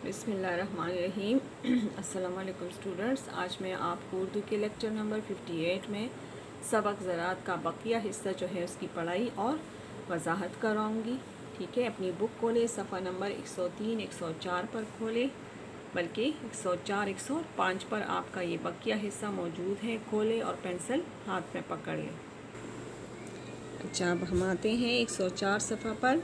بسم اللہ الرحمن الرحیم۔ السلام علیکم اسٹوڈنٹس، آج میں آپ کو اردو کے لیکچر نمبر 58 میں سبق زراعت کا بقیہ حصہ جو ہے اس کی پڑھائی اور وضاحت کراؤں گی۔ ٹھیک ہے، اپنی بک کھولے، صفحہ نمبر 103 104 پر کھولے، بلکہ 104 105 پر آپ کا یہ بقیہ حصہ موجود ہے۔ کھولے اور پینسل ہاتھ میں پکڑ لیں۔ اچھا، اب ہم آتے ہیں 104 صفحہ پر۔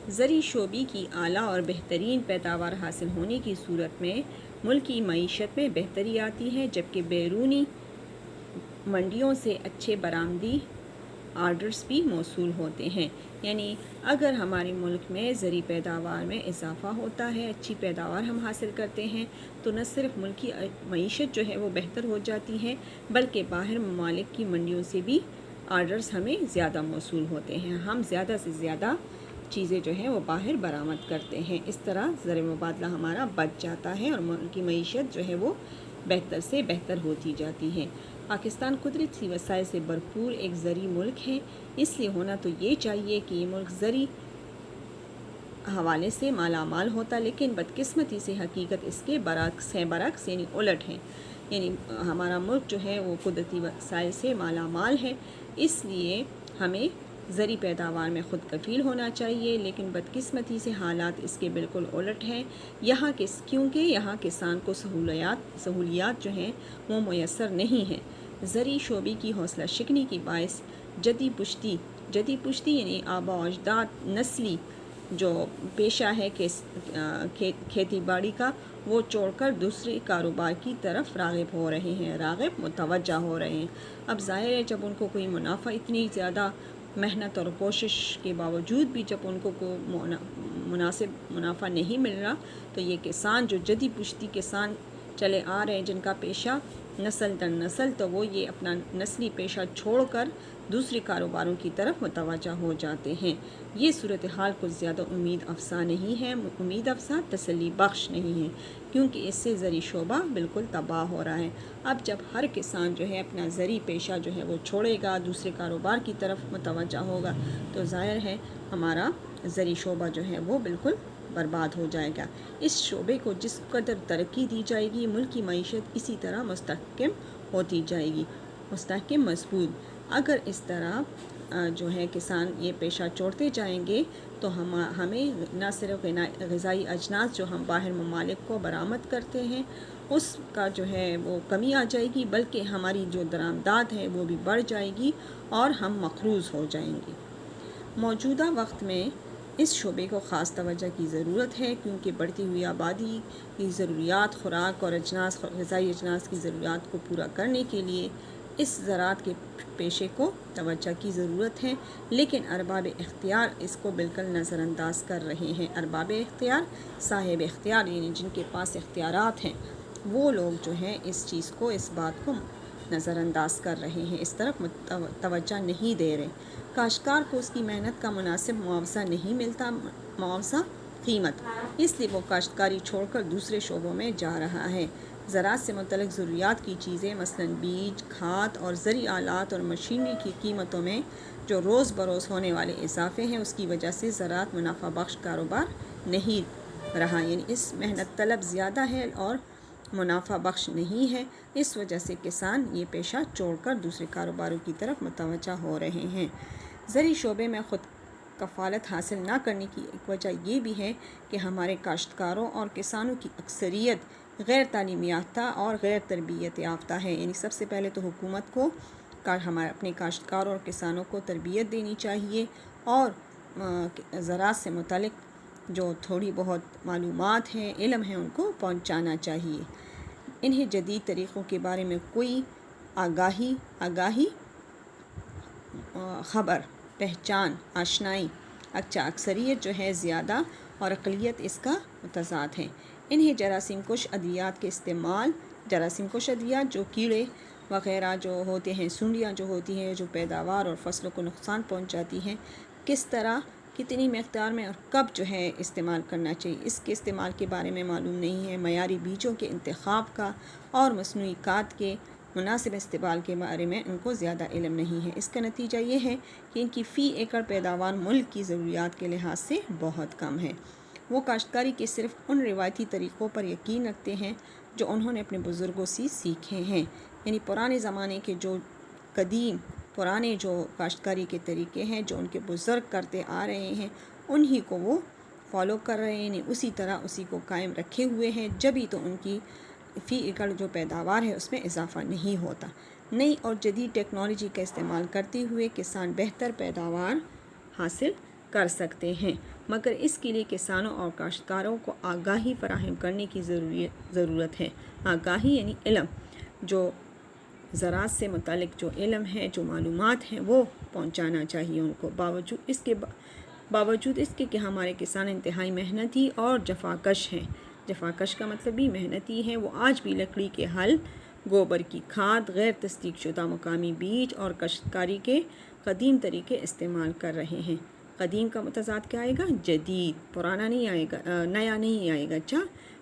زرعی شعبے کی اعلیٰ اور بہترین پیداوار حاصل ہونے کی صورت میں ملکی معیشت میں بہتری آتی ہے، جبکہ بیرونی منڈیوں سے اچھے برآمدی آرڈرز بھی موصول ہوتے ہیں۔ یعنی اگر ہمارے ملک میں زرعی پیداوار میں اضافہ ہوتا ہے، اچھی پیداوار ہم حاصل کرتے ہیں، تو نہ صرف ملکی معیشت جو ہے وہ بہتر ہو جاتی ہے، بلکہ باہر ممالک کی منڈیوں سے بھی آرڈرز ہمیں زیادہ موصول ہوتے ہیں۔ ہم زیادہ سے زیادہ چیزیں جو ہیں وہ باہر برآمد کرتے ہیں۔ اس طرح زر مبادلہ ہمارا بچ جاتا ہے اور ملک کی معیشت جو ہے وہ بہتر سے بہتر ہوتی جاتی ہے۔ پاکستان قدرتی وسائل سے بھرپور ایک زرعی ملک ہے، اس لیے ہونا تو یہ چاہیے کہ یہ ملک زرعی حوالے سے مالا مال ہوتا، لیکن بدقسمتی سے حقیقت اس کے برعکس یعنی الٹ ہے۔ یعنی ہمارا ملک جو ہے وہ قدرتی وسائل سے مالا مال ہے، اس لیے ہمیں زرعی پیداوار میں خود کفیل ہونا چاہیے، لیکن بدقسمتی سے حالات اس کے بالکل الٹ ہیں۔ کیونکہ یہاں کسان کو سہولیات جو ہیں وہ میسر نہیں ہیں۔ زرعی شعبے کی حوصلہ شکنی کی باعث جدی پشتی یعنی آبا و اجداد نسلی جو پیشہ ہے کھیتی باڑی کا، وہ چھوڑ کر دوسرے کاروبار کی طرف متوجہ ہو رہے ہیں۔ اب ظاہر ہے جب ان کو کوئی منافع، اتنی زیادہ محنت اور کوشش کے باوجود بھی جب ان کو مناسب منافع نہیں مل رہا، تو یہ کسان جو جدی پشتی کسان چلے آ رہے ہیں، جن کا پیشہ نسل در نسل، تو وہ یہ اپنا نسلی پیشہ چھوڑ کر دوسرے کاروباروں کی طرف متوجہ ہو جاتے ہیں۔ یہ صورتحال کچھ زیادہ امید افزا تسلی بخش نہیں ہے، کیونکہ اس سے زرعی شعبہ بالکل تباہ ہو رہا ہے۔ اب جب ہر کسان جو ہے اپنا زرعی پیشہ جو ہے وہ چھوڑے گا، دوسرے کاروبار کی طرف متوجہ ہوگا، تو ظاہر ہے ہمارا زرعی شعبہ جو ہے وہ بالکل برباد ہو جائے گا۔ اس شعبے کو جس قدر ترقی دی جائے گی، ملک کی معیشت اسی طرح مستحکم ہوتی جائے گی، مضبوط۔ اگر اس طرح جو ہے کسان یہ پیشہ چھوڑتے جائیں گے، تو ہمیں نہ صرف غذائی اجناس جو ہم باہر ممالک کو برآمد کرتے ہیں اس کا جو ہے وہ کمی آ جائے گی، بلکہ ہماری جو درآمدات ہے وہ بھی بڑھ جائے گی اور ہم مقروض ہو جائیں گے۔ موجودہ وقت میں اس شعبے کو خاص توجہ کی ضرورت ہے، کیونکہ بڑھتی ہوئی آبادی کی ضروریات، خوراک اور غذائی اجناس کی ضروریات کو پورا کرنے کے لیے اس زراعت کے پیشے کو توجہ کی ضرورت ہے، لیکن ارباب اختیار اس کو بالکل نظر انداز کر رہے ہیں۔ ارباب اختیار، صاحب اختیار، یعنی جن کے پاس اختیارات ہیں، وہ لوگ جو ہیں اس بات کو نظر انداز کر رہے ہیں، اس طرف توجہ نہیں دے رہے۔ کاشتکار کو اس کی محنت کا مناسب معاوضہ نہیں ملتا، قیمت، اس لیے وہ کاشتکاری چھوڑ کر دوسرے شعبوں میں جا رہا ہے۔ زراعت سے متعلق ضروریات کی چیزیں مثلاً بیج، کھاد اور زرعی آلات اور مشینری کی قیمتوں میں جو روز بروز ہونے والے اضافے ہیں، اس کی وجہ سے زراعت منافع بخش کاروبار نہیں رہا، یعنی اس محنت طلب زیادہ ہے اور منافع بخش نہیں ہے۔ اس وجہ سے کسان یہ پیشہ چھوڑ کر دوسرے کاروباروں کی طرف متوجہ ہو رہے ہیں۔ زرعی شعبے میں خود کفالت حاصل نہ کرنے کی ایک وجہ یہ بھی ہے کہ ہمارے کاشتکاروں اور کسانوں کی اکثریت غیر تعلیم یافتہ اور غیر تربیت یافتہ ہے۔ یعنی سب سے پہلے تو حکومت کو ہمارے اپنے کاشتکاروں اور کسانوں کو تربیت دینی چاہیے، اور زراعت سے متعلق جو تھوڑی بہت معلومات ہیں، علم ہے، ان کو پہنچانا چاہیے۔ انہیں جدید طریقوں کے بارے میں کوئی آگاہی، خبر، پہچان، آشنائی، اکثریت جو ہے زیادہ اور اقلیت اس کا متضاد ہے۔ انہیں جراثیم کش ادویات جو کیڑے وغیرہ جو ہوتے ہیں، سنڈیاں جو ہوتی ہیں، جو پیداوار اور فصلوں کو نقصان پہنچاتی ہیں، کس طرح، کتنی مقدار میں اور کب جو ہے استعمال کرنا چاہیے، اس کے استعمال کے بارے میں معلوم نہیں ہے۔ معیاری بیجوں کے انتخاب کا اور مصنوعی کھاد کے مناسب استعمال کے بارے میں ان کو زیادہ علم نہیں ہے۔ اس کا نتیجہ یہ ہے کہ ان کی فی ایکڑ پیداوار ملک کی ضروریات کے لحاظ سے بہت کم ہے۔ وہ کاشتکاری کے صرف ان روایتی طریقوں پر یقین رکھتے ہیں جو انہوں نے اپنے بزرگوں سے سیکھے ہیں، یعنی پرانے زمانے کے جو پرانے جو کاشتکاری کے طریقے ہیں جو ان کے بزرگ کرتے آ رہے ہیں انہی کو وہ فالو کر رہے ہیں، یعنی اسی طرح اسی کو قائم رکھے ہوئے ہیں، جبھی تو ان کی فی ایکڑ جو پیداوار ہے اس میں اضافہ نہیں ہوتا۔ نئی اور جدید ٹیکنالوجی کا استعمال کرتے ہوئے کسان بہتر پیداوار حاصل کر سکتے ہیں، مگر اس کے لیے کسانوں اور کاشتکاروں کو آگاہی فراہم کرنے کی ضرورت ہے۔ آگاہی یعنی علم، جو زراعت سے متعلق جو علم ہے، جو معلومات ہیں وہ پہنچانا چاہیے ان کو، باوجود اس کے کہ ہمارے کسان انتہائی محنتی اور جفاکش ہیں۔ جفاکش کا مطلب بھی محنتی ہیں، وہ آج بھی لکڑی کے ہل، گوبر کی کھاد، غیر تصدیق شدہ مقامی بیج اور کاشتکاری کے قدیم طریقے استعمال کر رہے ہیں۔ قدیم کا متضاد کیا آئے گا؟ جدید، پرانا نہیں آئے گا، نیا نہیں آئے گا۔ اچھا،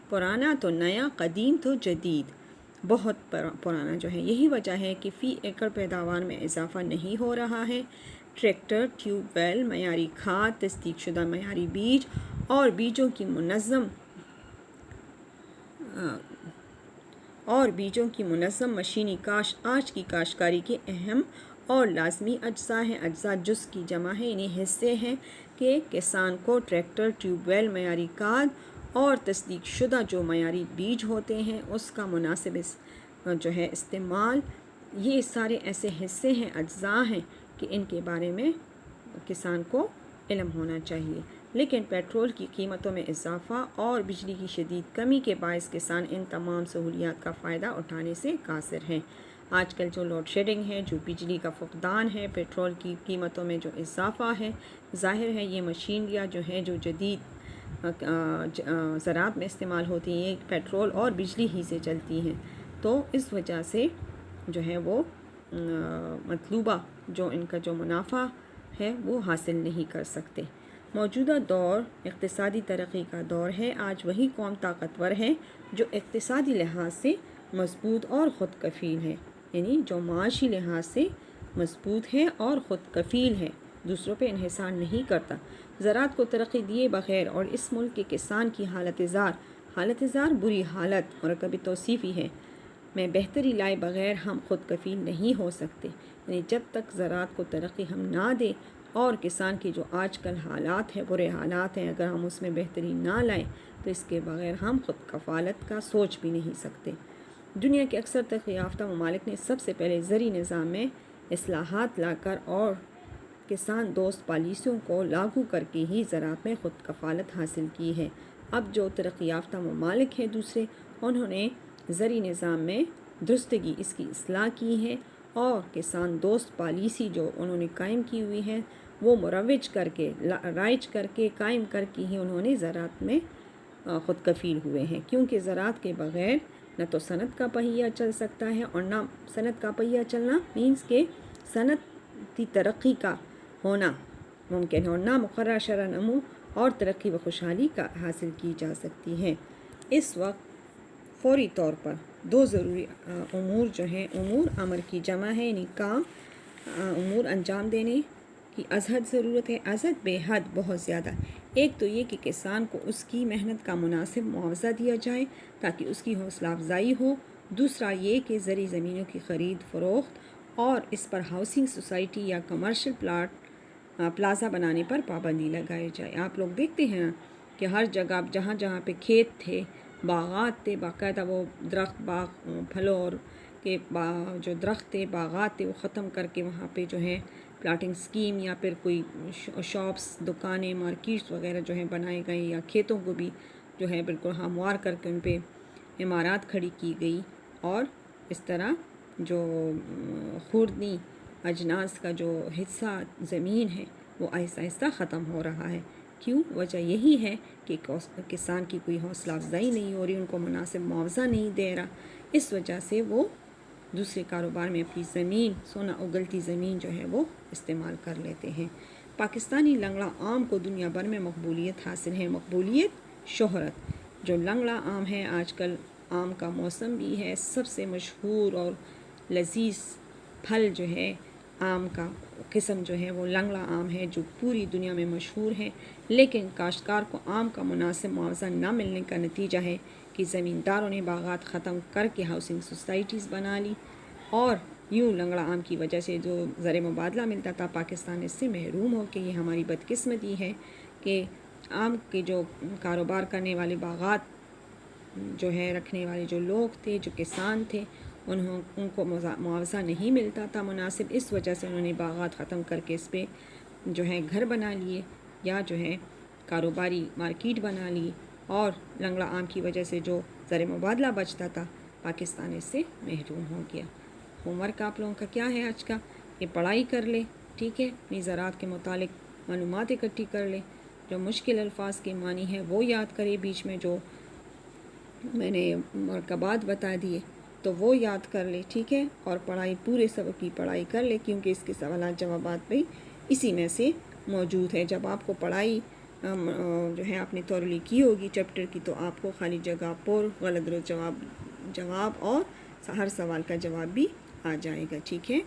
پرانا تو نیا، قدیم تو جدید، بہت پرانا جو ہے۔ یہی وجہ ہے کہ فی ایکڑ پیداوار میں اضافہ نہیں ہو رہا ہے۔ ٹریکٹر، ٹیوب ویل، معیاری کھاد، تصدیق شدہ معیاری بیج اور بیجوں کی منظم مشینی کاشت آج کی کاشتکاری کے اہم اور لازمی اجزاء ہیں۔ اجزاء جز کی جمع ہے، یعنی حصے ہیں کہ کسان کو ٹریکٹر، ٹیوب ویل، معیاری کھاد اور تصدیق شدہ جو معیاری بیج ہوتے ہیں اس کا مناسب جو ہے استعمال، یہ سارے ایسے حصے ہیں، اجزاء ہیں کہ ان کے بارے میں کسان کو علم ہونا چاہیے۔ لیکن پیٹرول کی قیمتوں میں اضافہ اور بجلی کی شدید کمی کے باعث کسان ان تمام سہولیات کا فائدہ اٹھانے سے قاصر ہیں۔ آج کل جو لوڈ شیڈنگ ہے، جو بجلی کا فقدان ہے، پیٹرول کی قیمتوں میں جو اضافہ ہے، ظاہر ہے یہ مشینریاں جو ہیں جو جدید زراعت میں استعمال ہوتی ہیں، یہ پیٹرول اور بجلی ہی سے چلتی ہیں، تو اس وجہ سے جو ہے وہ مطلوبہ جو ان کا جو منافع ہے وہ حاصل نہیں کر سکتے۔ موجودہ دور اقتصادی ترقی کا دور ہے۔ آج وہی قوم طاقتور ہے جو اقتصادی لحاظ سے مضبوط اور خود کفیل ہے، یعنی جو معاشی لحاظ سے مضبوط ہے اور خود کفیل ہے، دوسروں پہ انحصار نہیں کرتا۔ زراعت کو ترقی دیے بغیر اور اس ملک کے کسان کی حالت زار بری حالت مرکبی توصیفی ہے میں بہتری لائے بغیر ہم خود کفیل نہیں ہو سکتے، یعنی جب تک زراعت کو ترقی ہم نہ دیں اور کسان کی جو آج کل حالات ہیں، برے حالات ہیں، اگر ہم اس میں بہتری نہ لائیں تو اس کے بغیر ہم خود کفالت کا سوچ بھی نہیں سکتے۔ دنیا کے اکثر ترقی یافتہ ممالک نے سب سے پہلے زرعی نظام میں اصلاحات لا کر اور کسان دوست پالیسیوں کو لاگو کر کے ہی زراعت میں خود کفالت حاصل کی ہے۔ اب جو ترقی یافتہ ممالک ہیں دوسرے، انہوں نے زرعی نظام میں درستگی اس کی اصلاح کی ہے اور کسان دوست پالیسی جو انہوں نے قائم کی ہوئی ہے وہ مروج کر کے، رائج کر کے، قائم کر کے ہی انہوں نے زراعت میں خود کفیل ہوئے ہیں، کیونکہ زراعت کے بغیر نہ تو صنعت کا پہیہ چل سکتا ہے، اور نہ صنعت کا پہیہ چلنا مینس کہ صنعتی ترقی کا ہونا ممکن ہے، اور نہ مقررہ شرح نمو اور ترقی و خوشحالی کا حاصل کی جا سکتی ہے۔ اس وقت فوری طور پر دو ضروری امور جو ہیں، امور امر کی جمع ہے، یعنی کام، امور انجام دینے کی ازحد ضرورت ہے، ازحد بے حد، بہت زیادہ۔ ایک تو یہ کہ کسان کو اس کی محنت کا مناسب معاوضہ دیا جائے تاکہ اس کی حوصلہ افزائی ہو۔ دوسرا یہ کہ زرعی زمینوں کی خرید فروخت اور اس پر ہاؤسنگ سوسائٹی یا کمرشل پلازا بنانے پر پابندی لگائی جائے۔ آپ لوگ دیکھتے ہیں کہ ہر جگہ جہاں جہاں پہ کھیت تھے، باغات تھے، باقاعدہ وہ درخت، باغ، پھلوں اور کے جو درخت تھے، باغات تھے، وہ ختم کر کے وہاں پہ جو ہے پلاٹنگ سکیم یا پھر کوئی شاپس، دکانیں، مارکیٹس وغیرہ جو ہیں بنائے گئے، یا کھیتوں کو بھی جو ہے بالکل ہموار کر کے ان پہ عمارات کھڑی کی گئی، اور اس طرح جو خوردنی اجناس کا جو حصہ زمین ہے وہ آہستہ آہستہ ختم ہو رہا ہے۔ کیوں؟ وجہ یہی ہے کہ کسان کی کوئی حوصلہ افزائی نہیں ہو رہی، ان کو مناسب معاوضہ نہیں دے رہا، اس وجہ سے وہ دوسرے کاروبار میں اپنی زمین، سونا اگلتی زمین جو ہے وہ استعمال کر لیتے ہیں۔ پاکستانی لنگڑا آم کو دنیا بھر میں مقبولیت حاصل ہے، مقبولیت، شہرت۔ جو لنگڑا آم ہے، آج کل آم کا موسم بھی ہے، سب سے مشہور اور لذیذ پھل جو ہے آم کا قسم جو ہے وہ لنگڑا آم ہے جو پوری دنیا میں مشہور ہے، لیکن کاشتکار کو آم کا مناسب معاوضہ نہ ملنے کا نتیجہ ہے کہ زمینداروں نے باغات ختم کر کے ہاؤسنگ سوسائٹیز بنا لی، اور یوں لنگڑا آم کی وجہ سے جو زر مبادلہ ملتا تھا پاکستان اس سے محروم ہو کے، یہ ہماری بدقسمتی ہے کہ آم کے جو کاروبار کرنے والے باغات جو ہے رکھنے والے جو لوگ تھے، جو کسان تھے، ان کو معاوضہ نہیں ملتا تھا مناسب، اس وجہ سے انہوں نے باغات ختم کر کے اس پہ جو ہے گھر بنا لیے یا جو ہے کاروباری مارکیٹ بنا لی، اور لنگڑا آم کی وجہ سے جو زر مبادلہ بچتا تھا پاکستان اس سے محروم ہو گیا۔ ہوم ورک آپ لوگوں کا کیا ہے آج کا؟ یہ پڑھائی کر لے، ٹھیک ہے، اپنی زراعت کے متعلق معلومات اکٹھی کر لے، جو مشکل الفاظ کے معنی ہے وہ یاد کرے، بیچ میں جو میں نے مرکبات بتا دیے تو وہ یاد کر لے، ٹھیک ہے، اور پڑھائی پورے سبق کی پڑھائی کر لے، کیونکہ اس کے سوالات جوابات بھی اسی میں سے موجود ہے۔ جب آپ کو پڑھائی جو ہے آپ نے تورولی کی ہوگی چیپٹر کی، تو آپ کو خالی جگہ پر غلط درست جواب اور ہر سوال کا جواب بھی آ جائے گا، ٹھیک ہے۔